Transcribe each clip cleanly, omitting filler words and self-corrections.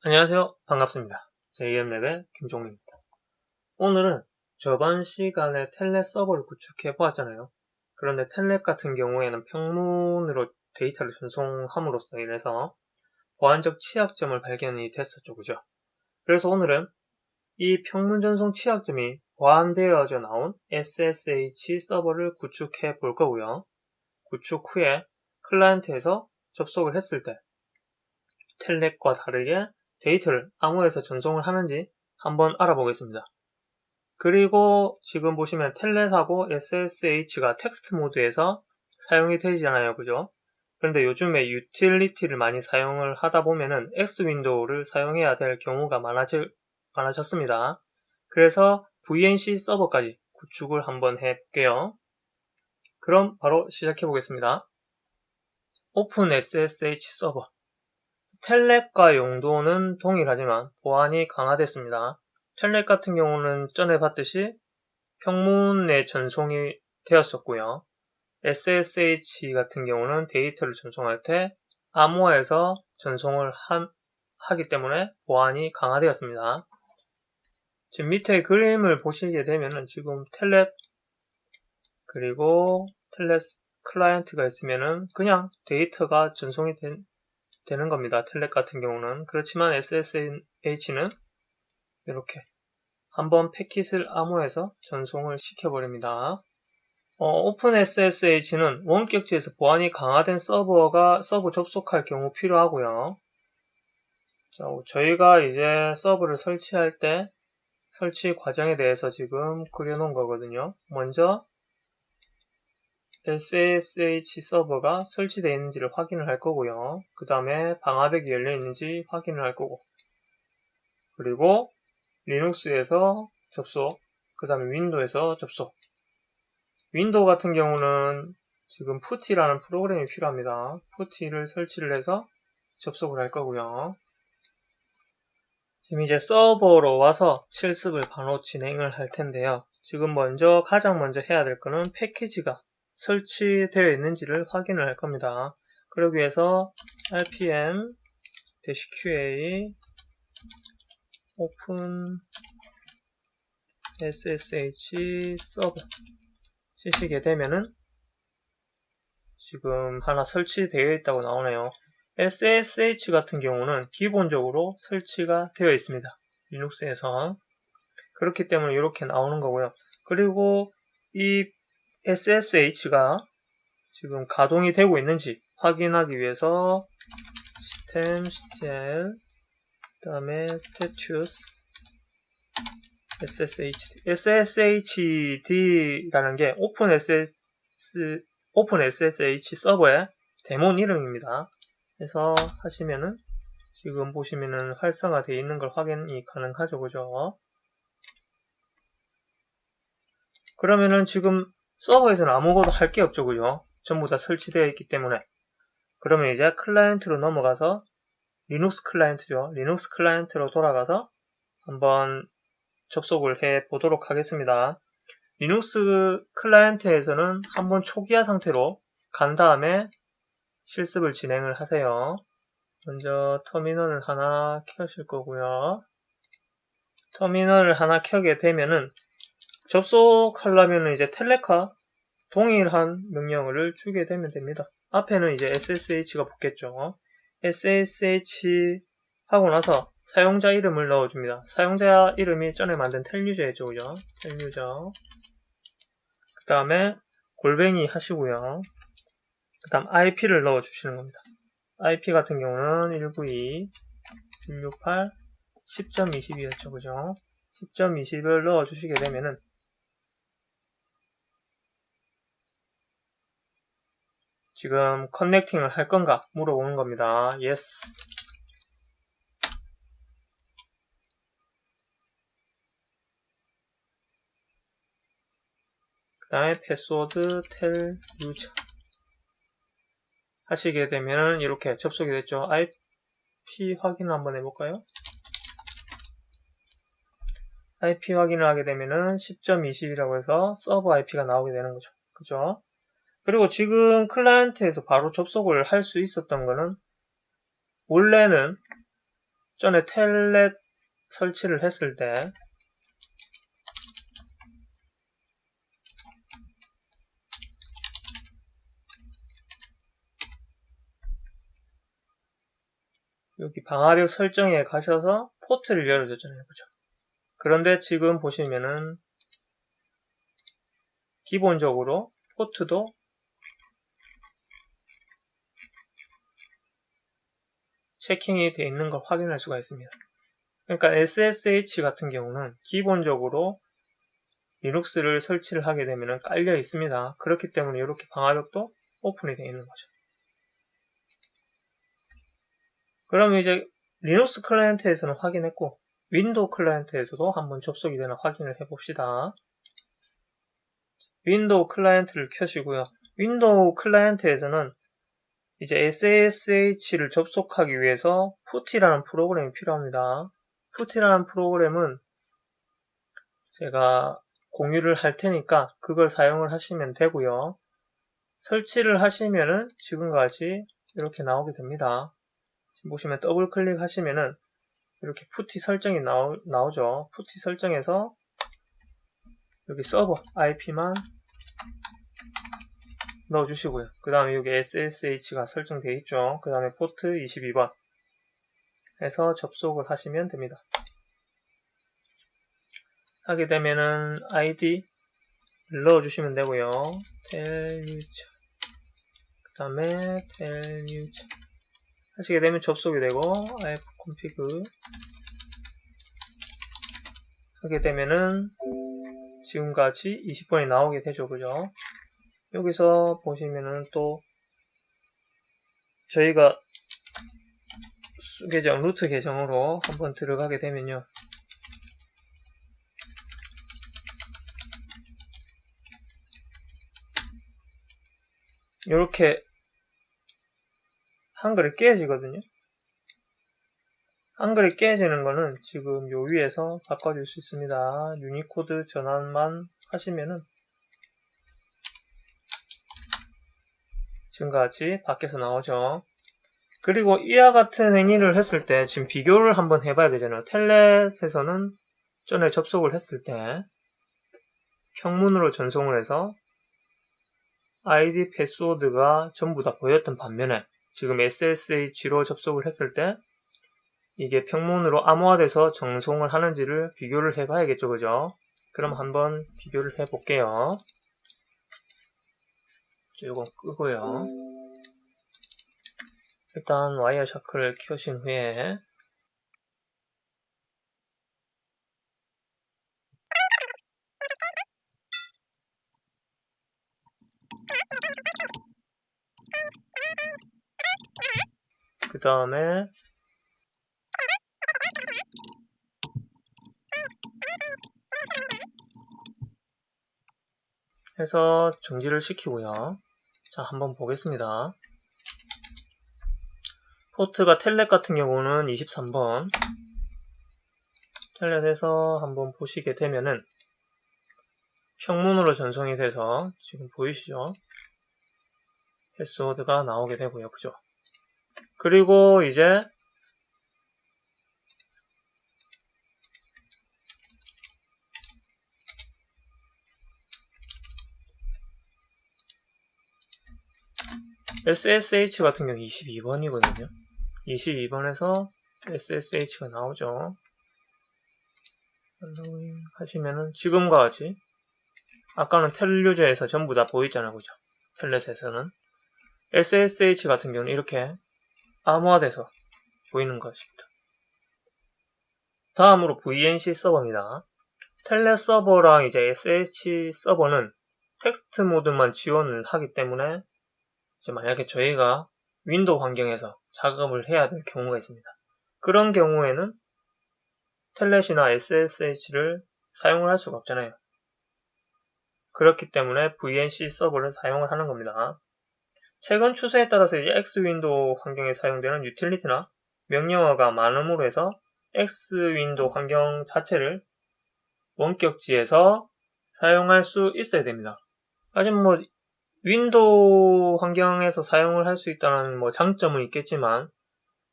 안녕하세요. 반갑습니다. JMLab의 김종민입니다. 오늘은 저번 시간에 텔넷 서버를 구축해 보았잖아요. 그런데 텔넷 같은 경우에는 평문으로 데이터를 전송함으로써 인해서 보안적 취약점을 발견이 됐었죠. 그죠? 그래서 오늘은 이 평문 전송 취약점이 보완되어져 나온 SSH 서버를 구축해 볼 거고요. 구축 후에 클라이언트에서 접속을 했을 때 텔넷과 다르게 데이터를 암호에서 전송을 하는지 한번 알아보겠습니다. 그리고 지금 보시면 텔넷하고 SSH가 텍스트 모드에서 사용이 되잖아요. 그죠? 그런데 요즘에 유틸리티를 많이 사용을 하다 보면은 X 윈도우를 사용해야 될 경우가 많아졌습니다. 그래서 VNC 서버까지 구축을 한번 해볼게요. 그럼 바로 시작해 보겠습니다. 오픈 SSH 서버. 텔넷과 용도는 동일하지만 보안이 강화됐습니다. 텔넷 같은 경우는 전에 봤듯이 평문에 전송이 되었었고요. SSH 같은 경우는 데이터를 전송할 때 암호화해서 전송을 하기 때문에 보안이 강화되었습니다. 지금 밑에 그림을 보시게 되면은 지금 텔넷 그리고 텔넷 클라이언트가 있으면은 그냥 데이터가 전송이 되는 겁니다. 텔넷 같은 경우는. 그렇지만 SSH는 이렇게 한번 패킷을 암호해서 전송을 시켜버립니다. 오픈 SSH는 원격지에서 보안이 강화된 서버 접속할 경우 필요하고요. 자, 저희가 이제 서버를 설치할 때 설치 과정에 대해서 지금 그려놓은 거거든요. 먼저 SSH 서버가 설치되어 있는지를 확인을 할 거고요. 그 다음에 방화벽이 열려 있는지 확인을 할 거고, 그리고 리눅스에서 접속, 그 다음에 윈도우에서 접속. 윈도우 같은 경우는 지금 푸티라는 프로그램이 필요합니다. 푸티를 설치를 해서 접속을 할 거고요. 지금 이제 서버로 와서 실습을 바로 진행을 할 텐데요. 지금 가장 먼저 해야 될 거는 패키지가 설치되어 있는지를 확인을 할 겁니다. 그러기 위해서 rpm-qa open SSH 서버 치시게 되면은 지금 하나 설치되어 있다고 나오네요. SSH 같은 경우는 기본적으로 설치가 되어 있습니다. 리눅스에서. 그렇기 때문에 이렇게 나오는 거고요. 그리고 이 SSH가 지금 가동이 되고 있는지 확인하기 위해서 systemctl 그 다음에 status SSHD라는 게 오픈 SSH 서버의 데몬 이름입니다. 그래서 하시면은 지금 보시면은 활성화되어 있는 걸 확인이 가능하죠. 그죠? 그러면은 지금 서버에서는 아무것도 할 게 없죠. 그죠? 전부 다 설치되어 있기 때문에. 그러면 이제 클라이언트로 넘어가서 리눅스 클라이언트죠. 리눅스 클라이언트로 돌아가서 한번 접속을 해 보도록 하겠습니다. 리눅스 클라이언트에서는 한번 초기화 상태로 간 다음에 실습을 진행을 하세요. 먼저 터미널을 하나 켜실 거고요. 터미널을 하나 켜게 되면은 접속하려면 이제 텔레카 동일한 명령어를 주게 되면 됩니다. 앞에는 이제 SSH가 붙겠죠. SSH 하고 나서 사용자 이름을 넣어줍니다. 사용자 이름이 전에 만든 텔유저였죠. 그죠? 텔유저. 그 다음에 골뱅이 하시고요. 그 다음 IP를 넣어주시는 겁니다. IP 같은 경우는 192.168 10.20이었죠. 그죠? 10.20을 넣어주시게 되면은 지금 커넥팅을 할 건가 물어보는 겁니다. Yes. 그 다음에 패스워드 텔 유저 하시게 되면 이렇게 접속이 됐죠. IP 확인을 한번 해볼까요? IP 확인을 하게 되면은 10.20이라고 해서 서버 IP가 나오게 되는 거죠. 그죠? 그리고 지금 클라이언트에서 바로 접속을 할 수 있었던 거는 원래는 전에 텔넷 설치를 했을 때 여기 방화벽 설정에 가셔서 포트를 열어줬잖아요. 그죠? 그런데 지금 보시면은 기본적으로 포트도 체킹이 되어 있는 걸 확인할 수가 있습니다. 그러니까 SSH 같은 경우는 기본적으로 리눅스를 설치를 하게 되면 깔려 있습니다. 그렇기 때문에 이렇게 방화벽도 오픈이 되어 있는 거죠. 그러면 이제 리눅스 클라이언트에서는 확인했고 윈도우 클라이언트에서도 한번 접속이 되나 확인을 해봅시다. 윈도우 클라이언트를 켜시고요. 윈도우 클라이언트에서는 이제 SSH를 접속하기 위해서 푸티라는 프로그램이 필요합니다. 푸티라는 프로그램은 제가 공유를 할 테니까 그걸 사용을 하시면 되고요. 설치를 하시면은 지금과 같이 이렇게 나오게 됩니다. 지금 보시면 더블 클릭하시면은 이렇게 푸티 설정이 나오죠. 푸티 설정에서 여기 서버 IP만 넣어주시고요. 그 다음에 여기 SSH가 설정되어 있죠. 그 다음에 포트 22번 해서 접속을 하시면 됩니다. 하게 되면은 ID 넣어주시면 되고요. 텔유저 그 다음에 텔유저 하시게 되면 접속이 되고 ifconfig 하게 되면은 지금같이 20번이 나오게 되죠. 그죠? 여기서 보시면은 또 저희가 계정, 루트 계정으로 한번 들어가게 되면요. 이렇게 한글이 깨지거든요. 한글이 깨지는 거는 지금 요 위에서 바꿔줄 수 있습니다. 유니코드 전환만 하시면은 지금과 같이 밖에서 나오죠. 그리고 이와 같은 행위를 했을 때 지금 비교를 한번 해봐야 되잖아요. 텔넷에서는 전에 접속을 했을 때 평문으로 전송을 해서 아이디 패스워드가 전부 다 보였던 반면에 지금 SSH로 접속을 했을 때 이게 평문으로 암호화돼서 전송을 하는지를 비교를 해봐야겠죠. 그죠? 그럼 한번 비교를 해볼게요. 이건 끄고요. 일단 와이어샤크를 켜신 후에 그 다음에 해서 정지를 시키고요. 자, 한번 보겠습니다. 포트가 텔넷 같은 경우는 23번 텔넷에서 한번 보시게 되면은 평문으로 전송이 돼서 지금 보이시죠? 패스워드가 나오게 되고요. 그죠? 그리고 이제 SSH 같은 경우 22번이거든요. 22번에서 SSH가 나오죠. 하시면은 지금과 같이 아까는 텔유저에서 전부 다 보였잖아요. 그죠? 텔넷에서는 SSH 같은 경우는 이렇게 암호화돼서 보이는 것입니다. 다음으로 VNC 서버입니다. 텔넷 서버랑 이제 SSH 서버는 텍스트 모드만 지원을 하기 때문에 이제 만약에 저희가 윈도우 환경에서 작업을 해야 될 경우가 있습니다. 그런 경우에는 텔넷이나 SSH를 사용을 할 수가 없잖아요. 그렇기 때문에 VNC 서버를 사용을 하는 겁니다. 최근 추세에 따라서 이제 X윈도우 환경에 사용되는 유틸리티나 명령어가 많음으로 해서 X윈도우 환경 자체를 원격지에서 사용할 수 있어야 됩니다. 하지만 뭐 윈도우 환경에서 사용을 할 수 있다는 뭐 장점은 있겠지만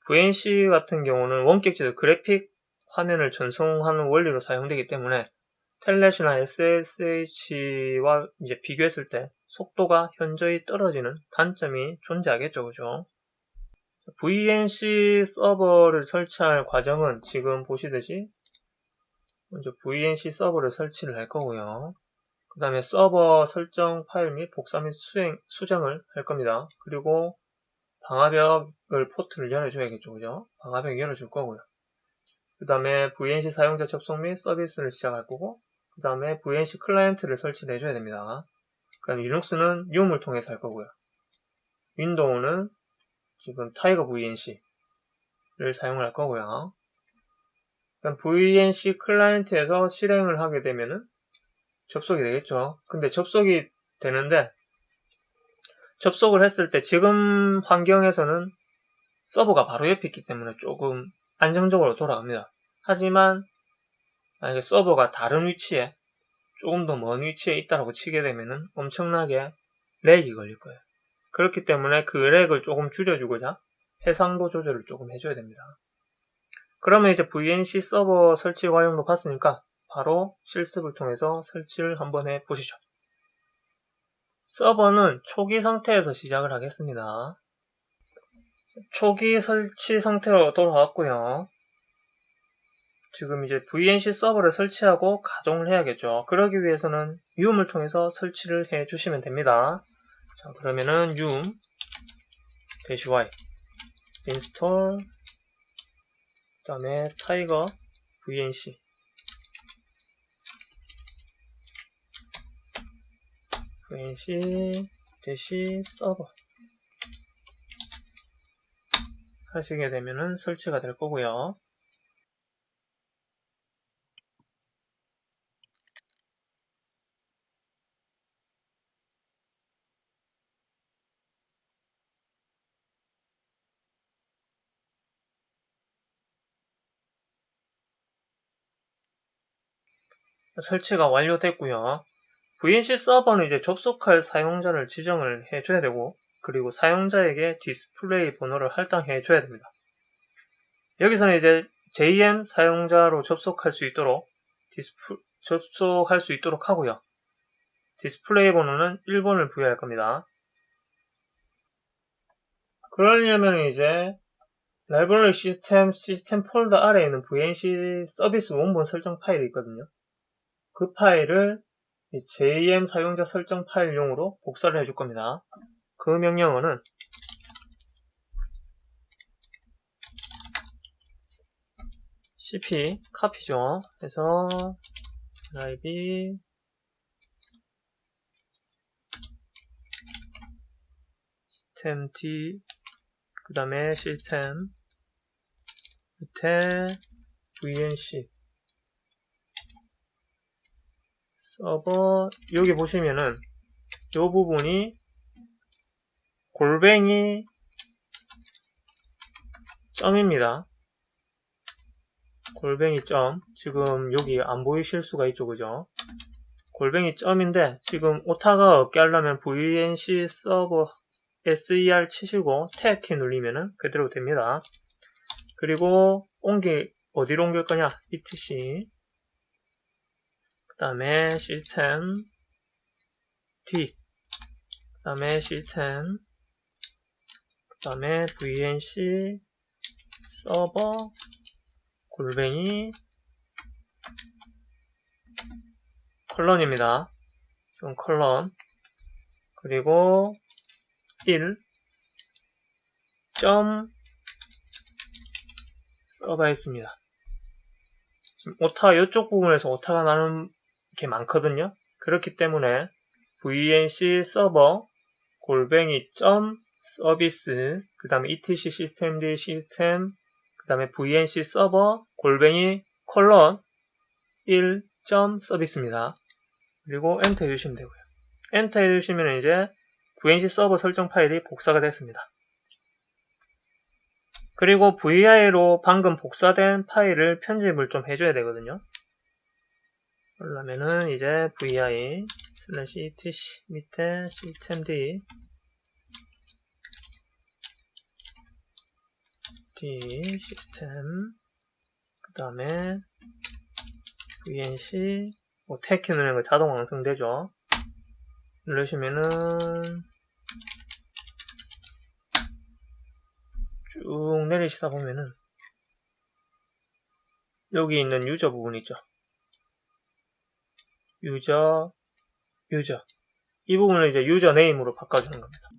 VNC 같은 경우는 원격지도 그래픽 화면을 전송하는 원리로 사용되기 때문에 텔넷이나 SSH와 이제 비교했을 때 속도가 현저히 떨어지는 단점이 존재하겠죠, 그죠? VNC 서버를 설치할 과정은 지금 보시듯이 먼저 VNC 서버를 설치를 할 거고요. 그 다음에 서버 설정 파일 및 복사 및 수정을 할 겁니다. 그리고 방화벽을 포트를 열어줘야겠죠, 그죠? 방화벽 열어줄 거고요. 그 다음에 VNC 사용자 접속 및 서비스를 시작할 거고, 그 다음에 VNC 클라이언트를 설치를 해줘야 됩니다. 그럼 리눅스는 UM을 통해서 할 거고요. 윈도우는 지금 타이거 VNC를 사용할 거고요. 그럼 VNC 클라이언트에서 실행을 하게 되면은 접속이 되겠죠. 근데 접속이 되는데 접속을 했을 때 지금 환경에서는 서버가 바로 옆에 있기 때문에 조금 안정적으로 돌아갑니다. 하지만 만약에 서버가 다른 위치에 조금 더 먼 위치에 있다고 치게 되면은 엄청나게 렉이 걸릴 거예요. 그렇기 때문에 그 렉을 조금 줄여주고자 해상도 조절을 조금 해줘야 됩니다. 그러면 이제 VNC 서버 설치 과정도 봤으니까 바로 실습을 통해서 설치를 한번 해보시죠. 서버는 초기 상태에서 시작을 하겠습니다. 초기 설치 상태로 돌아왔고요. 지금 이제 VNC 서버를 설치하고 가동을 해야겠죠. 그러기 위해서는 UM을 통해서 설치를 해 주시면 됩니다. 자, 그러면은 UM -y install 그 다음에 타이거 VNC 서버 하시게 되면은 설치가 될 거고요. 설치가 완료됐고요. VNC 서버는 이제 접속할 사용자를 지정을 해줘야 되고, 그리고 사용자에게 디스플레이 번호를 할당해 줘야 됩니다. 여기서는 이제 JM 사용자로 접속할 수 있도록 하고요. 디스플레이 번호는 1번을 부여할 겁니다. 그러려면 이제 라이브러리 시스템 폴더 아래에 있는 VNC 서비스 원본 설정 파일이 있거든요. 그 파일을 JM 사용자 설정 파일용으로 복사를 해줄 겁니다. 그 명령어는 cp copy죠. 그래서 drive systemd 그 다음에 system 밑에 VNC 서버 여기 보시면은 이 부분이 골뱅이 점입니다. 골뱅이 점 지금 여기 안 보이실 수가 있죠, 그죠? 골뱅이 점인데 지금 오타가 없게 하려면 VNC 서버 SER 치시고 탭 키 누르면은 그대로 됩니다. 그리고 어디로 옮길 거냐? etc 그 다음에 system d 그 다음에 system 그 다음에 VNC 서버 골뱅이 컬런입니다. 지금 컬런 그리고 1 점 서버 있습니다. 지금 오타 이쪽 부분에서 오타가 나는 게 많거든요. 그렇기 때문에 VNC 서버 골뱅이 점 서비스 그 다음에 etc systemd 시스템 그 다음에 VNC 서버 골뱅이 컬런 1 점 서비스입니다. 그리고 엔터 해주시면 되고요. 엔터 해주시면 이제 VNC 서버 설정 파일이 복사가 됐습니다. 그리고 VI로 방금 복사된 파일을 편집을 좀 해줘야 되거든요. 그러려면은 이제 VI /etc 밑에 systemd D 시스템 그 다음에 VNC 뭐 태키 누르는 거 자동 완성되죠. 누르시면은 쭉 내리시다 보면은 여기 있는 유저 부분 있죠. 유저 이 부분을 이제 유저 네임으로 바꿔주는 겁니다.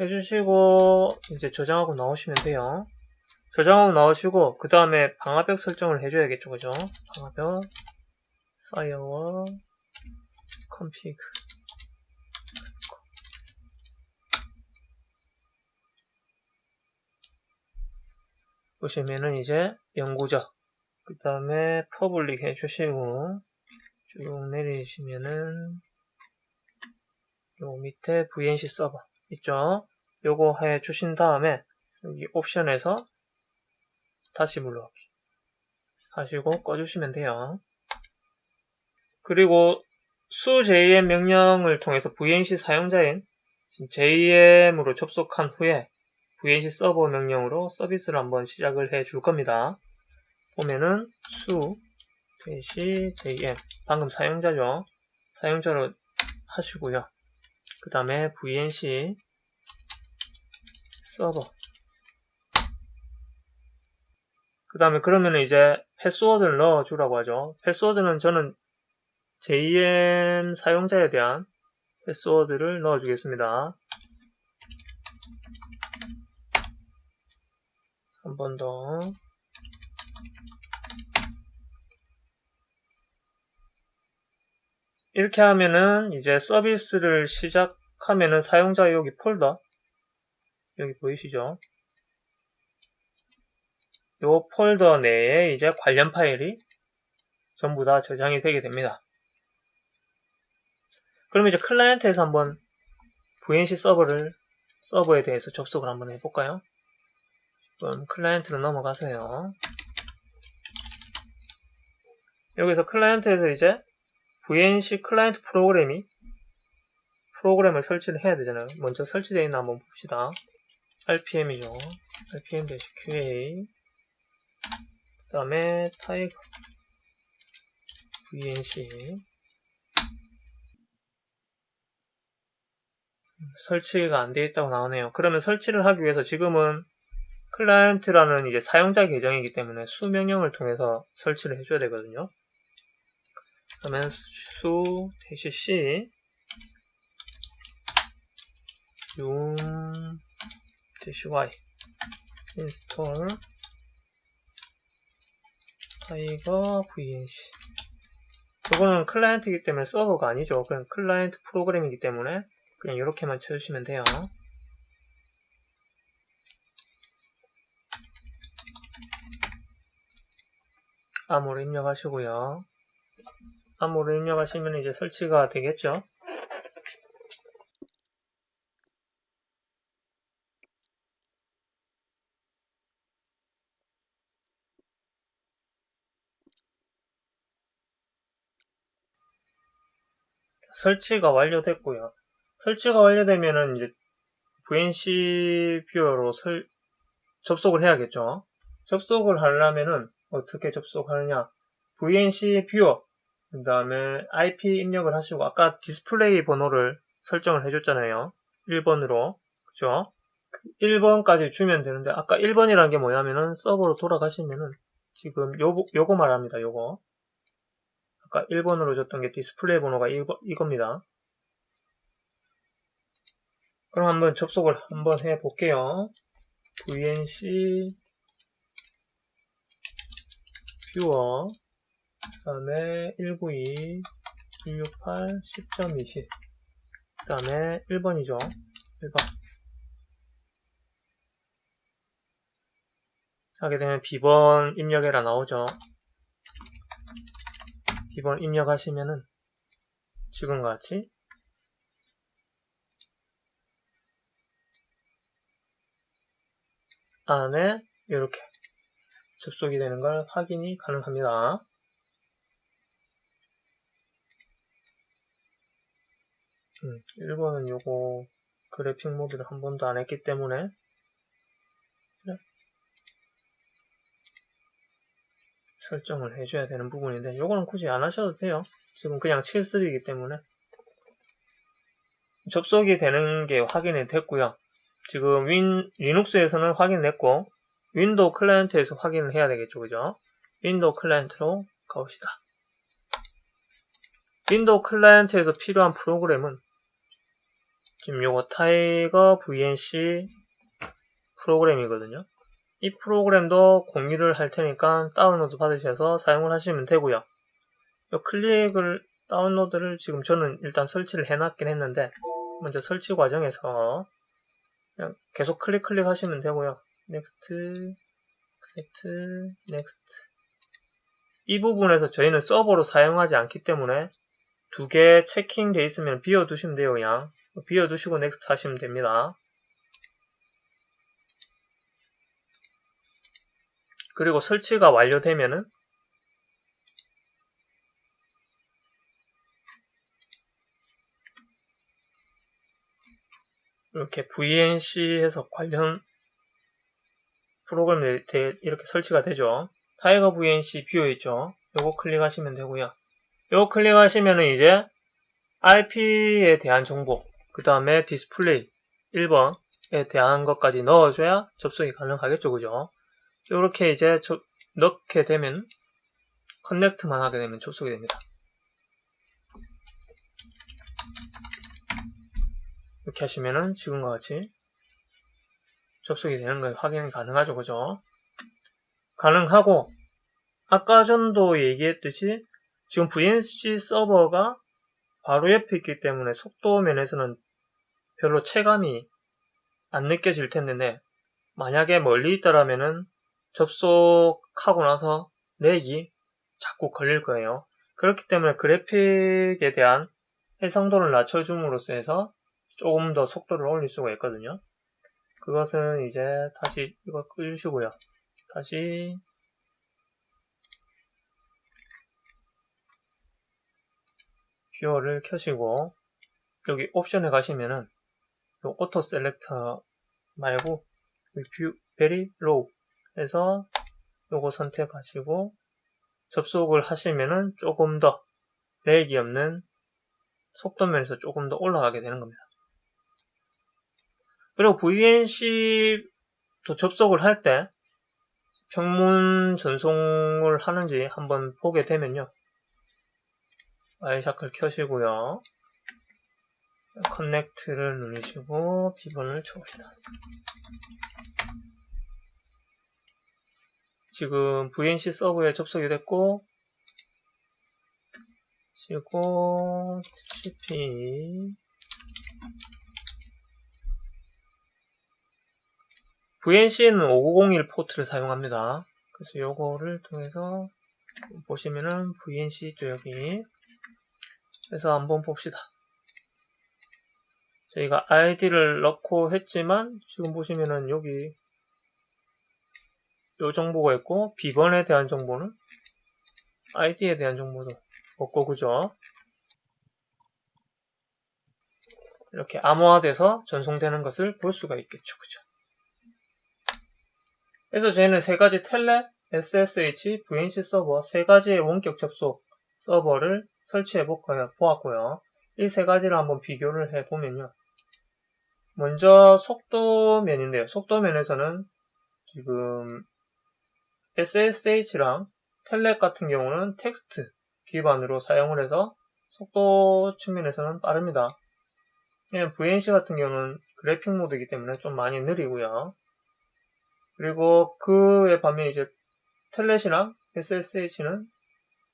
해주시고 이제 저장하고 나오시면 돼요. 저장하고 나오시고 그 다음에 방화벽 설정을 해줘야겠죠, 그죠? 방화벽 파이어월 컴피그 보시면은 이제 연구자 그 다음에 퍼블릭 해주시고 쭉 내리시면은 요 밑에 VNC 서버 있죠? 요거 해주신 다음에 여기 옵션에서 다시 불러오기 하시고 꺼주시면 돼요. 그리고 수 JM 명령을 통해서 VNC 사용자인 JM으로 접속한 후에 VNC 서버 명령으로 서비스를 한번 시작을 해 줄 겁니다. 보면은 수 대시 JM 방금 사용자죠. 사용자로 하시고요. 그 다음에 VNC 서버 그 다음에 그러면 이제 패스워드를 넣어주라고 하죠. 패스워드는 저는 JM 사용자에 대한 패스워드를 넣어주겠습니다. 한 번 더. 이렇게 하면은 이제 서비스를 시작하면은 사용자 여기 폴더 여기 보이시죠? 요 폴더 내에 이제 관련 파일이 전부 다 저장이 되게 됩니다. 그럼 이제 클라이언트에서 한번 VNC 서버에 대해서 접속을 한번 해볼까요? 그럼 클라이언트로 넘어가세요. 여기서 클라이언트에서 이제 VNC 클라이언트 프로그램을 설치를 해야 되잖아요. 먼저 설치되어 있나 한번 봅시다. RPM이죠. RPM-QA 그 다음에 타이거 VNC 설치가 안 되어 있다고 나오네요. 그러면 설치를 하기 위해서 지금은 클라이언트라는 이제 사용자 계정이기 때문에 수 명령을 통해서 설치를 해줘야 되거든요. 그러면 수 -c -y install 타이거 VNC 이거는 클라이언트이기 때문에 서버가 아니죠. 그냥 클라이언트 프로그램이기 때문에 그냥 이렇게만 쳐주시면 돼요. 암호를 입력하시고요. 암호를 입력하시면 이제 설치가 되겠죠. 설치가 완료됐고요. 설치가 완료되면은 이제 VNC 뷰어로 접속을 해야겠죠. 접속을 하려면은 어떻게 접속하느냐? VNC 뷰어 그 다음에 IP 입력을 하시고 아까 디스플레이 번호를 설정을 해줬잖아요. 1번으로 그죠? 1번까지 주면 되는데 아까 1번이라는 게 뭐냐면은 서버로 돌아가시면은 지금 요거 말합니다. 요거 아까 1번으로 줬던 게 디스플레이 번호가 이겁니다. 그럼 한번 접속을 한번 해 볼게요. VNC 뷰어 그 다음에 192 168 10.20 그 다음에 1번이죠. 1번 하게 되면 B번 입력해라 나오죠. B번 입력하시면은 지금과 같이 안에 이렇게 접속이 되는 걸 확인이 가능합니다. 1번은 요거 그래픽 모드를 한 번도 안 했기 때문에 설정을 해줘야 되는 부분인데 요거는 굳이 안 하셔도 돼요. 지금 그냥 실습이기 때문에 접속이 되는 게 확인이 됐고요. 지금 리눅스에서는 확인됐고 윈도우 클라이언트에서 확인을 해야 되겠죠, 그죠? 윈도우 클라이언트로 가봅시다. 윈도우 클라이언트에서 필요한 프로그램은 지금 요거 타이거 VNC 프로그램이거든요. 이 프로그램도 공유를 할 테니까 다운로드 받으셔서 사용을 하시면 되고요. 요 클릭을 다운로드를 지금 저는 일단 설치를 해놨긴 했는데 먼저 설치 과정에서 그냥 계속 클릭 하시면 되고요. Next, Accept, Next. 이 부분에서 저희는 서버로 사용하지 않기 때문에 두 개 체킹돼 있으면 비워두시면 돼요. 그냥 비워두시고 Next 하시면 됩니다. 그리고 설치가 완료되면은 이렇게 VNC에서 관련 프로그램이 이렇게 설치가 되죠. 타이거 VNC 비어있죠. 요거 클릭하시면 되고요. 요거 클릭하시면은 이제 IP에 대한 정보, 그 다음에 디스플레이 1번에 대한 것까지 넣어줘야 접속이 가능하겠죠. 그죠? 요렇게 이제 넣게 되면 커넥트만 하게 되면 접속이 됩니다. 이렇게 하시면은 지금과 같이 접속이 되는 걸 확인이 가능하죠. 그죠? 가능하고 아까 전도 얘기했듯이 지금 VNC 서버가 바로 옆에 있기 때문에 속도 면에서는 별로 체감이 안 느껴질 텐데 만약에 멀리 있다라면은 접속하고 나서 렉이 자꾸 걸릴 거예요. 그렇기 때문에 그래픽에 대한 해상도를 낮춰줌으로써 해서 조금 더 속도를 올릴 수가 있거든요. 그것은 이제 다시 이거 끄주시고요. 다시 뷰어를 켜시고 여기 옵션에 가시면은 요 오토 셀렉터 말고 뷰 베리 로우 해서 요거 선택하시고 접속을 하시면은 조금 더 렉이 없는 속도면에서 조금 더 올라가게 되는 겁니다. 그리고 VNC도 접속을 할 때 평문 전송을 하는지 한번 보게 되면요. 와이샤클 켜시고요. 커넥트를 누르시고 비번을 쳐봅시다. 지금 VNC 서버에 접속이 됐고 그리고 TCP VNC는 5901 포트를 사용합니다. 그래서 요거를 통해서 보시면은 VNC 있죠, 여기. 그래서 한번 봅시다. 저희가 ID를 넣고 했지만 지금 보시면은 여기 요 정보가 있고 비번에 대한 정보는 ID에 대한 정보도 없고 그죠? 이렇게 암호화돼서 전송되는 것을 볼 수가 있겠죠, 그죠? 그래서 저희는 세 가지 텔넷, SSH, VNC 서버 세 가지의 원격 접속 서버를 설치해 보았고요. 이 세 가지를 한번 비교를 해 보면요. 먼저 속도면인데요. 속도면에서는 지금 SSH랑 텔넷 같은 경우는 텍스트 기반으로 사용을 해서 속도 측면에서는 빠릅니다. VNC 같은 경우는 그래픽 모드이기 때문에 좀 많이 느리고요. 그리고 그에 반면 이제 텔넷이랑 SSH는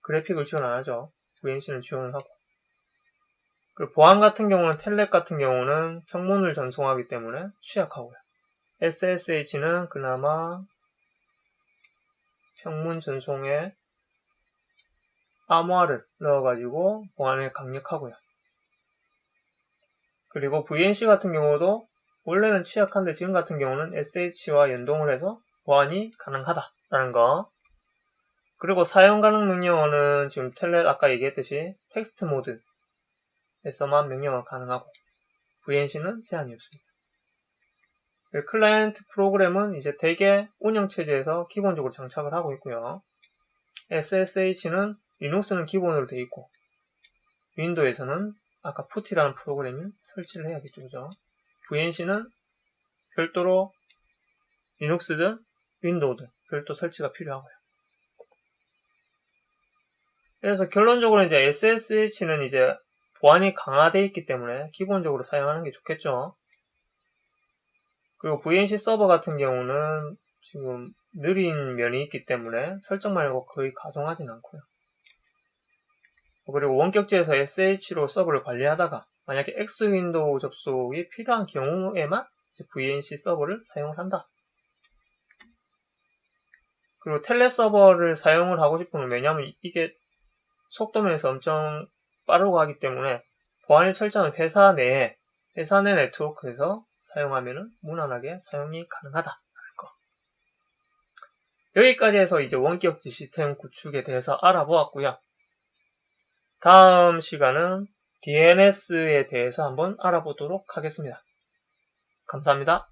그래픽을 지원 안 하죠. VNC는 지원을 하고. 그리고 보안 같은 경우는 텔넷 같은 경우는 평문을 전송하기 때문에 취약하고요. SSH는 그나마 평문 전송에 암호화를 넣어가지고 보안에 강력하고요. 그리고 VNC 같은 경우도 원래는 취약한데 지금 같은 경우는 SH와 연동을 해서 보안이 가능하다라는 거. 그리고 사용 가능 명령어는 지금 텔넷 아까 얘기했듯이 텍스트 모드에서만 명령어 가능하고 VNC는 제한이 없습니다. 클라이언트 프로그램은 이제 대개 운영체제에서 기본적으로 장착을 하고 있고요. SSH는 리눅스는 기본으로 되어 있고 윈도우에서는 아까 푸티라는 프로그램을 설치를 해야겠죠. 그죠? VNC는 별도로 리눅스든 윈도우든 별도 설치가 필요하고요. 그래서 결론적으로 이제 SSH는 이제 보안이 강화되어 있기 때문에 기본적으로 사용하는 게 좋겠죠. 그리고 VNC 서버 같은 경우는 지금 느린 면이 있기 때문에 설정 말고 거의 가동하진 않고요. 그리고 원격지에서 SH로 서버를 관리하다가 만약에 X 윈도우 접속이 필요한 경우에만 VNC 서버를 사용을 한다. 그리고 텔레 서버를 사용을 하고 싶으면 왜냐하면 이게 속도면에서 엄청 빠르고 하기 때문에 보안이 철저한 회사 내 네트워크에서 사용하면 무난하게 사용이 가능하다. 여기까지 해서 이제 원격지 시스템 구축에 대해서 알아보았고요. 다음 시간은 DNS에 대해서 한번 알아보도록 하겠습니다. 감사합니다.